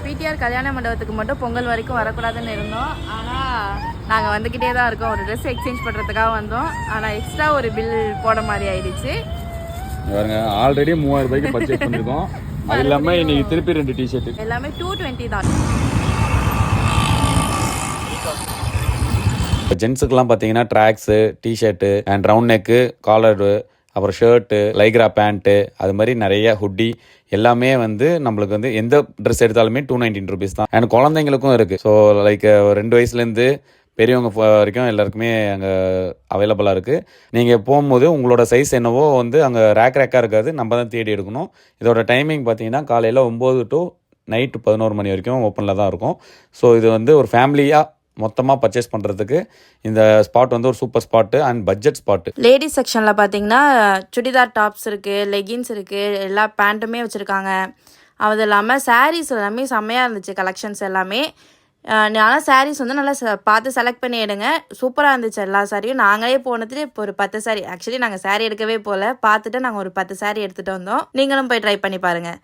PTR கல்யாண மண்டபத்துக்கு மட்டும் பொங்கல் வரைக்கும் வரக்கூடாதுன்னு இருந்தோம். ஆனால் நாங்கள் வந்துக்கிட்டே தான் இருக்கோம். ஒரு ட்ரெஸ் எக்ஸ்சேஞ்ச் பண்ணுறதுக்காக வந்தோம். ஆனால் எக்ஸ்ட்ரா ஒரு பில் போட மாதிரி ஆயிடுச்சு. பாருங்க ஆல்ரெடி 3000 ரூபாய்க்கு பர்ச்சேஸ் பண்ணிருக்கோம். அது இல்லாமல் இன்னைக்கு திருப்பி 2 டிஷர்ட் எல்லாமே 220 தான். ஜென்ஸுக்கெல்லாம் பார்த்தீங்கன்னா tracks, t shirt and round neck, collar, அப்புறம் ஷர்ட்டு, லைக்ரா பேண்ட்டு, அது மாதிரி நிறைய ஹுட்டி எல்லாமே வந்து நம்மளுக்கு வந்து எந்த ட்ரெஸ் எடுத்தாலுமே 219 ருபீஸ் தான். அண்ட் குழந்தைங்களுக்கும் இருக்குது. ஸோ லைக் 2 வயசுலேருந்து பெரியவங்க வரைக்கும் எல்லாருக்குமே அங்கே அவைலபிளாக இருக்குது. நீங்கள் போகும்போது உங்களோட சைஸ் என்னவோ வந்து அங்கே ரேக்காக இருக்காது, நம்ம தான் தேடி எடுக்கணும். இதோட டைமிங் பார்த்தீங்கன்னா காலையில் 9 to நைட்டு 11 மணி வரைக்கும் ஓப்பனில் தான் இருக்கும். ஸோ இது வந்து ஒரு ஃபேமிலியாக மொத்தமாக பர்ச்சேஸ் பண்ணுறதுக்கு இந்த ஸ்பாட் வந்து ஒரு super spot and budget spot. Ladies செக்ஷனில் பார்த்தீங்கன்னா சுடிதார் டாப்ஸ் இருக்குது, லெகின்ஸ் இருக்குது, எல்லா பேண்ட்டுமே வச்சுருக்காங்க. அது இல்லாமல் சாரீஸ் எல்லாமே செம்மையாக இருந்துச்சு கலெக்ஷன்ஸ் எல்லாமே. ஆனால் சாரீஸ் வந்து நல்லா பார்த்து செலக்ட் பண்ணி எடுங்க. சூப்பராக இருந்துச்சு எல்லா சாரியும். நாங்களே போனதுட்டு இப்போ ஒரு 10 சாரி, ஆக்சுவலி நாங்கள் சாரீ எடுக்கவே போகல, பார்த்துட்டு நாங்கள் ஒரு 10 சாரீ எடுத்துகிட்டு வந்தோம். நீங்களும் போய் ட்ரை பண்ணி பாருங்கள்.